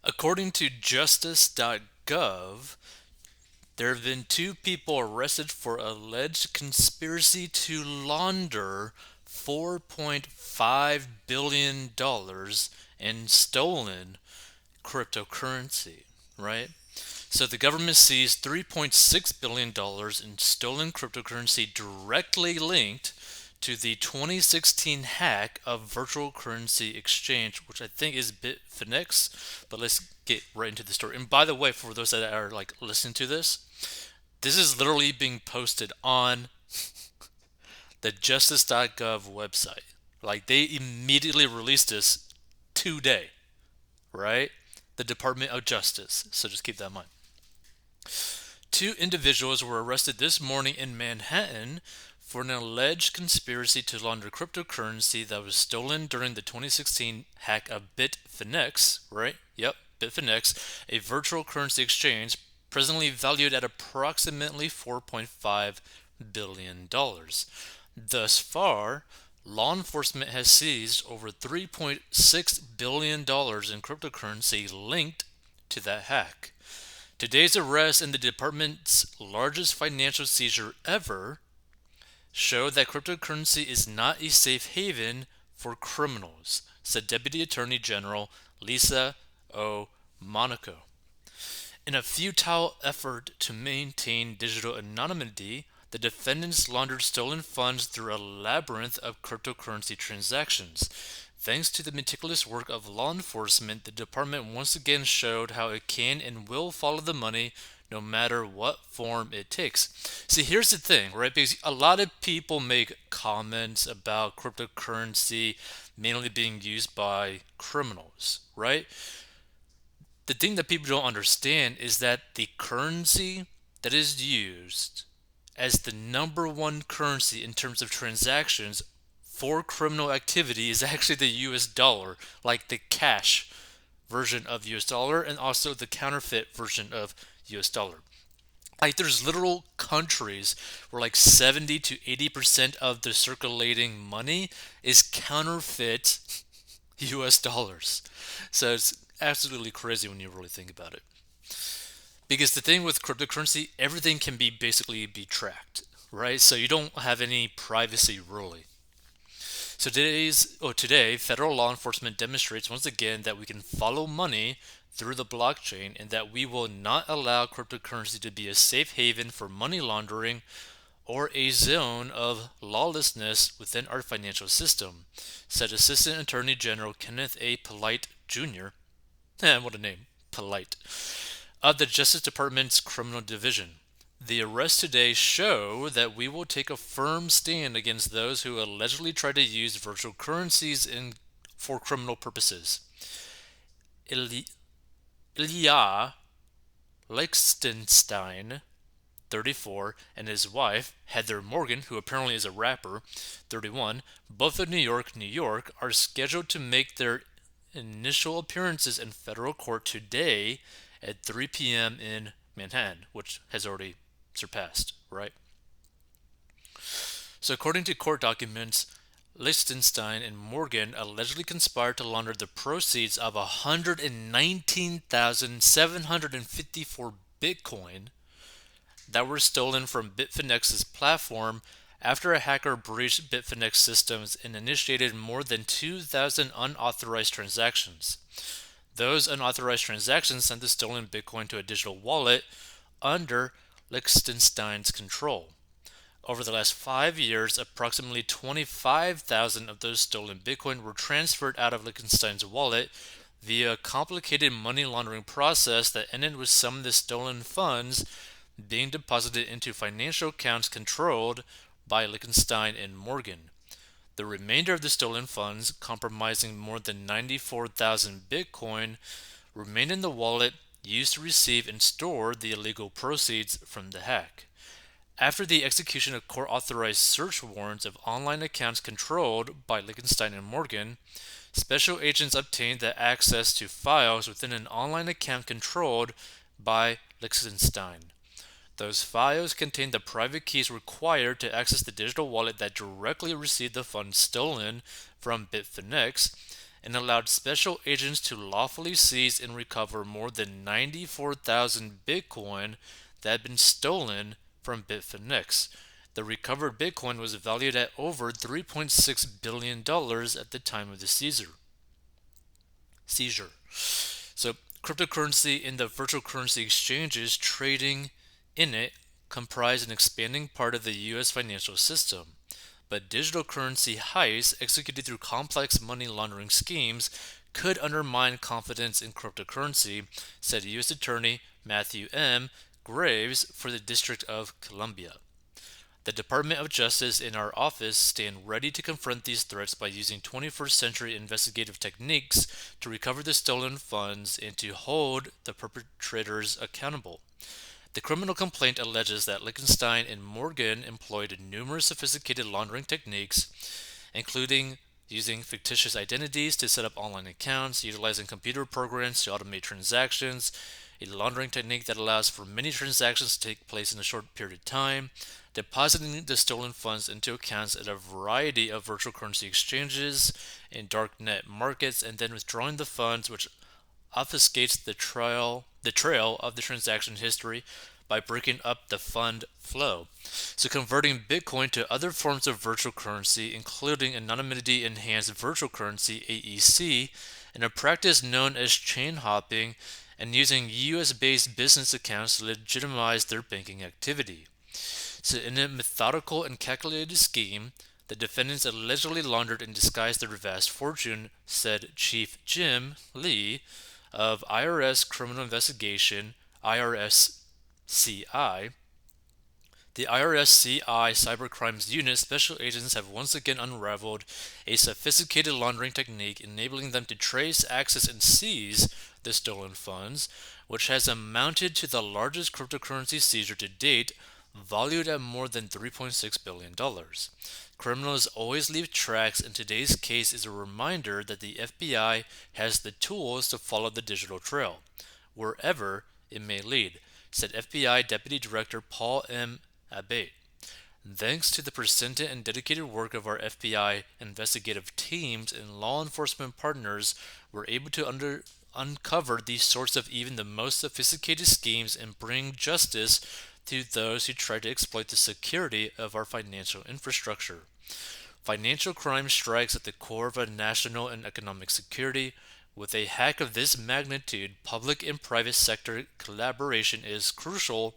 According to justice.gov, there have been two people arrested for alleged conspiracy to launder $4.5 billion in stolen cryptocurrency, right? So the government seized $3.6 billion in stolen cryptocurrency directly linked to the 2016 hack of virtual currency exchange, which I think is Bitfinex. But let's get right into the story. And by the way, for those that are like listening to this is literally being posted on the justice.gov website. Like they immediately released this today, right? The Department of Justice. So just keep that in mind. Two individuals were arrested this morning in Manhattan for an alleged conspiracy to launder cryptocurrency that was stolen during the 2016 hack of Bitfinex, right? Yep, Bitfinex, a virtual currency exchange presently valued at approximately $4.5 billion. Thus far, law enforcement has seized over $3.6 billion in cryptocurrency linked to that hack. Today's arrest in the department's largest financial seizure ever showed that cryptocurrency is not a safe haven for criminals, said Deputy Attorney General Lisa O. Monaco. In a futile effort to maintain digital anonymity, the defendants laundered stolen funds through a labyrinth of cryptocurrency transactions. Thanks to the meticulous work of law enforcement, the department once again showed how it can and will follow the money no matter what form it takes. See, here's the thing, right? Because a lot of people make comments about cryptocurrency mainly being used by criminals, right? The thing that people don't understand is that the currency that is used as the number one currency in terms of transactions for criminal activity is actually the US dollar, like the cash version of US dollar and also the counterfeit version of US dollar. Like there's literal countries where like 70 to 80% of the circulating money is counterfeit US dollars. So it's absolutely crazy when you really think about it. Because the thing with cryptocurrency, everything can be basically be tracked, right? So you don't have any privacy really. So today, federal law enforcement demonstrates once again that we can follow money through the blockchain and that we will not allow cryptocurrency to be a safe haven for money laundering or a zone of lawlessness within our financial system, said Assistant Attorney General Kenneth A. Polite Jr. What a name, Polite, of the Justice Department's Criminal Division. The arrests today show that we will take a firm stand against those who allegedly try to use virtual currencies for criminal purposes. Ilya Lichtenstein, 34, and his wife, Heather Morgan, who apparently is a rapper, 31, both of New York, New York, are scheduled to make their initial appearances in federal court today at 3 p.m. in Manhattan, which has already surpassed, right? So, according to court documents, Liechtenstein and Morgan allegedly conspired to launder the proceeds of 119,754 Bitcoin that were stolen from Bitfinex's platform after a hacker breached Bitfinex systems and initiated more than 2,000 unauthorized transactions. Those unauthorized transactions sent the stolen Bitcoin to a digital wallet under Liechtenstein's control. Over the last 5 years, approximately 25,000 of those stolen Bitcoin were transferred out of Liechtenstein's wallet via a complicated money laundering process that ended with some of the stolen funds being deposited into financial accounts controlled by Liechtenstein and Morgan. The remainder of the stolen funds, comprising more than 94,000 Bitcoin, remain in the wallet used to receive and store the illegal proceeds from the hack. After the execution of court-authorized search warrants of online accounts controlled by Liechtenstein and Morgan, special agents obtained the access to files within an online account controlled by Liechtenstein. Those files contained the private keys required to access the digital wallet that directly received the funds stolen from Bitfinex, and allowed special agents to lawfully seize and recover more than 94,000 Bitcoin that had been stolen from Bitfinex. The recovered Bitcoin was valued at over $3.6 billion at the time of the seizure. So, cryptocurrency and the virtual currency exchanges trading in it comprise an expanding part of the U.S. financial system. But digital currency heists executed through complex money laundering schemes could undermine confidence in cryptocurrency, said U.S. Attorney Matthew M. Graves for the District of Columbia. The Department of Justice and our office stand ready to confront these threats by using 21st century investigative techniques to recover the stolen funds and to hold the perpetrators accountable. The criminal complaint alleges that Liechtenstein and Morgan employed numerous sophisticated laundering techniques, including using fictitious identities to set up online accounts, utilizing computer programs to automate transactions, a laundering technique that allows for many transactions to take place in a short period of time, depositing the stolen funds into accounts at a variety of virtual currency exchanges and darknet markets, and then withdrawing the funds, which obfuscates the trail of the transaction history by breaking up the fund flow. So converting Bitcoin to other forms of virtual currency, including anonymity enhanced virtual currency AEC, in a practice known as chain hopping, and using US based business accounts to legitimize their banking activity. So in a methodical and calculated scheme, the defendants allegedly laundered and disguised their vast fortune, said Chief Jim Lee of IRS Criminal Investigation, IRSCI. The IRSCI Cybercrimes Unit special agents have once again unraveled a sophisticated laundering technique enabling them to trace, access, and seize the stolen funds, which has amounted to the largest cryptocurrency seizure to date, valued at more than $3.6 billion. Criminals always leave tracks, and today's case is a reminder that the FBI has the tools to follow the digital trail, wherever it may lead, said FBI Deputy Director Paul M. Abbate. Thanks to the persistent and dedicated work of our FBI investigative teams and law enforcement partners, we're able to uncover these sorts of even the most sophisticated schemes and bring justice to those who try to exploit the security of our financial infrastructure. Financial crime strikes at the core of our national and economic security. With a hack of this magnitude, public and private sector collaboration is crucial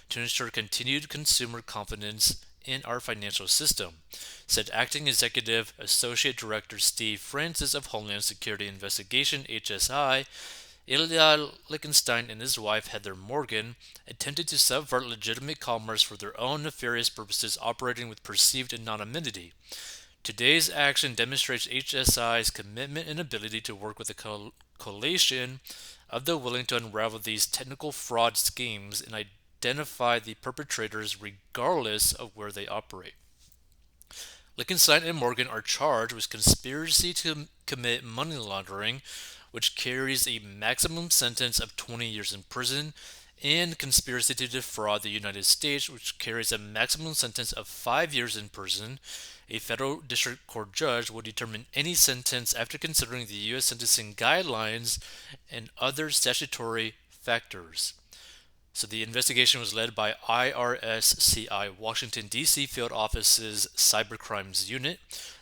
to ensure continued consumer confidence in our financial system, said Acting Executive Associate Director Steve Francis of Homeland Security Investigation (HSI). Ilya Liechtenstein and his wife Heather Morgan attempted to subvert legitimate commerce for their own nefarious purposes, operating with perceived anonymity. Today's action demonstrates HSI's commitment and ability to work with a coalition of the willing to unravel these technical fraud schemes and identify the perpetrators regardless of where they operate. Liechtenstein and Morgan are charged with conspiracy to commit money laundering, which carries a maximum sentence of 20 years in prison, and conspiracy to defraud the United States, which carries a maximum sentence of 5 years in prison. A federal district court judge will determine any sentence after considering the U.S. sentencing guidelines and other statutory factors. So the investigation was led by IRSCI Washington, D.C. Field Office's Cybercrimes Unit,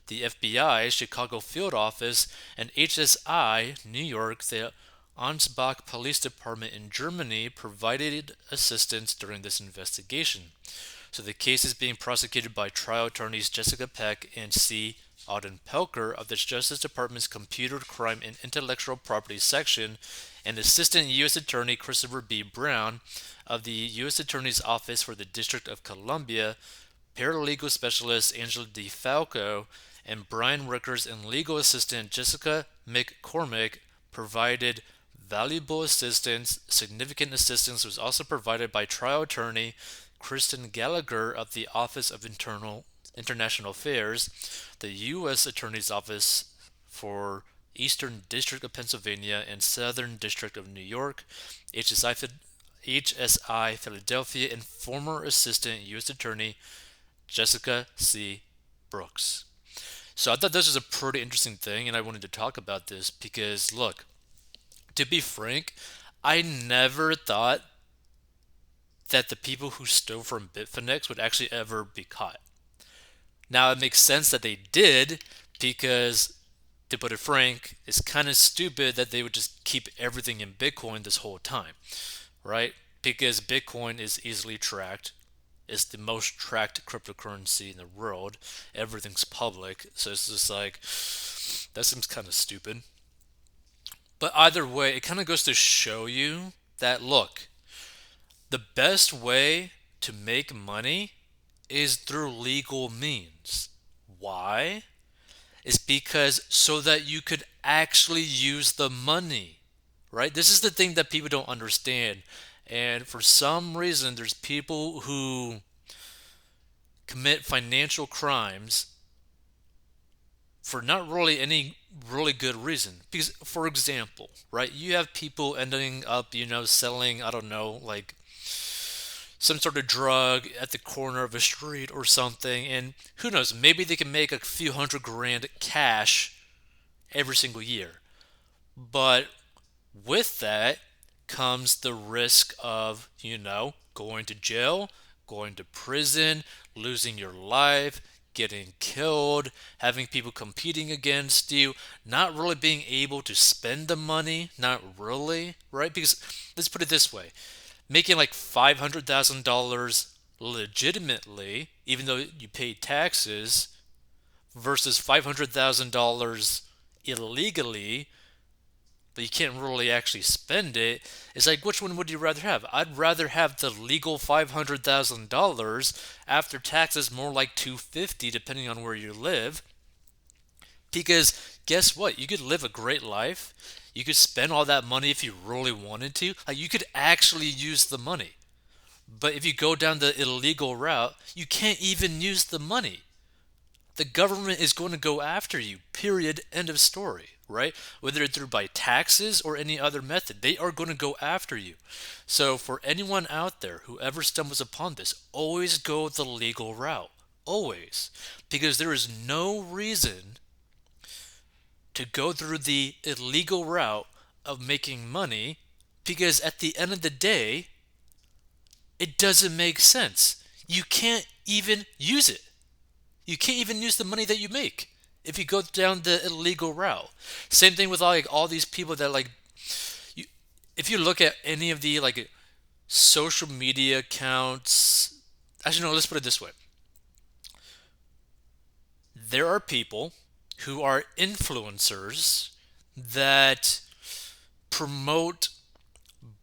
the FBI Chicago Field Office, and HSI New York. The Ansbach Police Department in Germany provided assistance during this investigation. So the case is being prosecuted by trial attorneys Jessica Peck and C. Auden Pelker of the Justice Department's Computer Crime and Intellectual Property Section, and Assistant U.S. Attorney Christopher B. Brown of the U.S. Attorney's Office for the District of Columbia, Paralegal Specialist Angela DeFalco, and Brian Rickers and Legal Assistant Jessica McCormick provided valuable assistance. Significant assistance was also provided by trial attorney Kristen Gallagher of the Office of International Affairs, the U.S. Attorney's Office for Eastern District of Pennsylvania and Southern District of New York, HSI Philadelphia, and former Assistant U.S. Attorney Jessica C. Brooks. So I thought this was a pretty interesting thing, and I wanted to talk about this because, look, to be frank, I never thought that the people who stole from Bitfinex would actually ever be caught. Now, it makes sense that they did because, to put it frank, it's kind of stupid that they would just keep everything in Bitcoin this whole time, right? Because Bitcoin is easily tracked. It's the most tracked cryptocurrency in the world. Everything's public. So it's just like, that seems kind of stupid. But either way, it kind of goes to show you that, look, the best way to make money is through legal means. Why? It's because so that you could actually use the money, right? This is the thing that people don't understand. And for some reason, there's people who commit financial crimes for not really any really good reason. Because, for example, right, you have people ending up, selling, I don't know, like some sort of drug at the corner of a street or something, and who knows, maybe they can make a few hundred grand cash every single year. But with that comes the risk of, going to jail, going to prison, losing your life, getting killed, having people competing against you, not really being able to spend the money, not really, right? Because let's put it this way, making like $500,000 legitimately, even though you pay taxes, versus $500,000 illegally, but you can't really actually spend it. It's like, which one would you rather have? I'd rather have the legal $500,000 after taxes, more like 250, depending on where you live. Because guess what? You could live a great life. You could spend all that money if you really wanted to. Like, you could actually use the money. But if you go down the illegal route, you can't even use the money. The government is going to go after you. Period. End of story. Right? Whether it's through by taxes or any other method, they are going to go after you. So for anyone out there who ever stumbles upon this, always go the legal route. Always. Because there is no reason to go through the illegal route of making money, because at the end of the day, it doesn't make sense. You can't even use it. You can't even use the money that you make if you go down the illegal route. Same thing with like all these people that like you, if you look at any of the like social media accounts, actually no, let's put it this way. There are people who are influencers that promote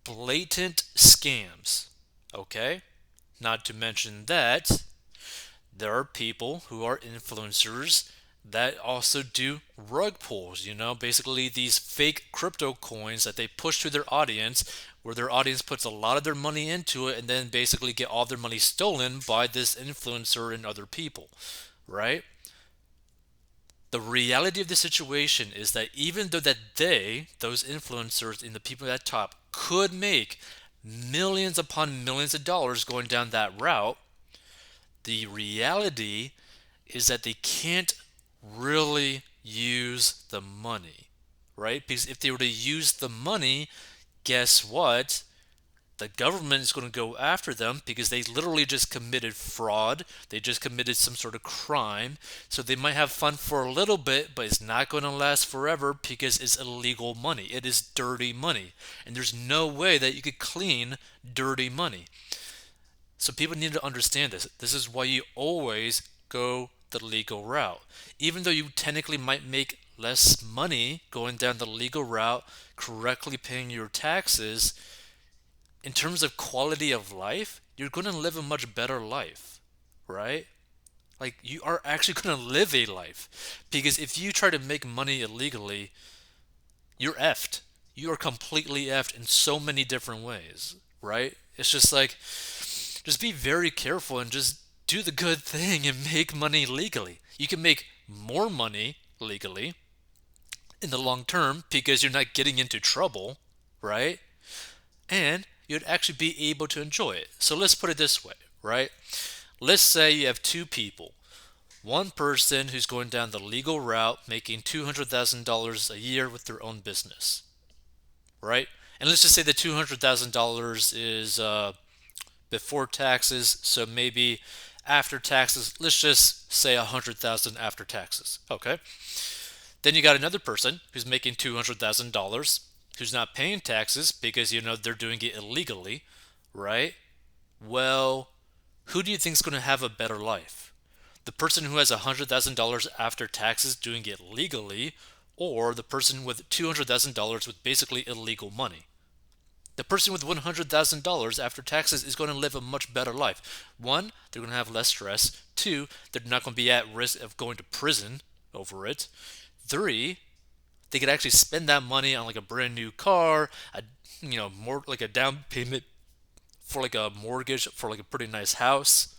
blatant scams. Okay? Not to mention that there are people who are influencers that also do rug pulls, basically these fake crypto coins that they push to their audience, where their audience puts a lot of their money into it and then basically get all their money stolen by this influencer and other people, right? The reality of the situation is that even though that those influencers and the people at top could make millions upon millions of dollars going down that route, the reality is that they can't really use the money, right? Because if they were to use the money, guess what? The government is going to go after them because they literally just committed fraud. They just committed some sort of crime. So they might have fun for a little bit, but it's not going to last forever because it's illegal money. It is dirty money. And there's no way that you could clean dirty money. So people need to understand this. This is why you always go the legal route. Even though you technically might make less money going down the legal route, correctly paying your taxes, in terms of quality of life, you're going to live a much better life, right? Like, you are actually going to live a life. Because if you try to make money illegally, you're effed. You are completely effed in so many different ways, right? It's just like, just be very careful and just do the good thing and make money legally. You can make more money legally in the long term because you're not getting into trouble, right? And you'd actually be able to enjoy it. So let's put it this way, right? Let's say you have two people. one person who's going down the legal route making $200,000 a year with their own business, right? And let's just say the $200,000 is before taxes, so maybe after taxes, let's just say 100,000 after taxes. Okay. Then you got another person who's making $200,000 who's not paying taxes because they're doing it illegally, right? Well, who do you think is going to have a better life? The person who has $100,000 after taxes doing it legally, or the person with $200,000 with basically illegal money? The person with $100,000 after taxes is going to live a much better life. One, they're going to have less stress. Two, they're not going to be at risk of going to prison over it. Three, they could actually spend that money on like a brand new car, more like a down payment for like a mortgage for like a pretty nice house,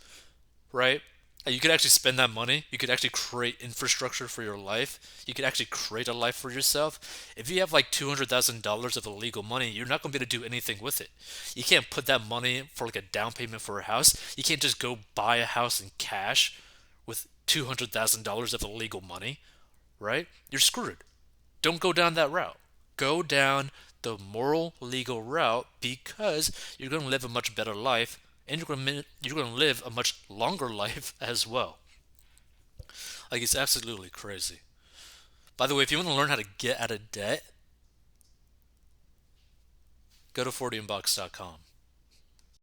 right? And you could actually spend that money. You could actually create infrastructure for your life. You could actually create a life for yourself. If you have like $200,000 of illegal money, you're not going to be able to do anything with it. You can't put that money for like a down payment for a house. You can't just go buy a house in cash with $200,000 of illegal money, right? You're screwed. Don't go down that route. Go down the moral, legal route because you're going to live a much better life and you're going to live a much longer life as well. Like it's absolutely crazy. By the way, if you want to learn how to get out of debt, go to 40inbox.com.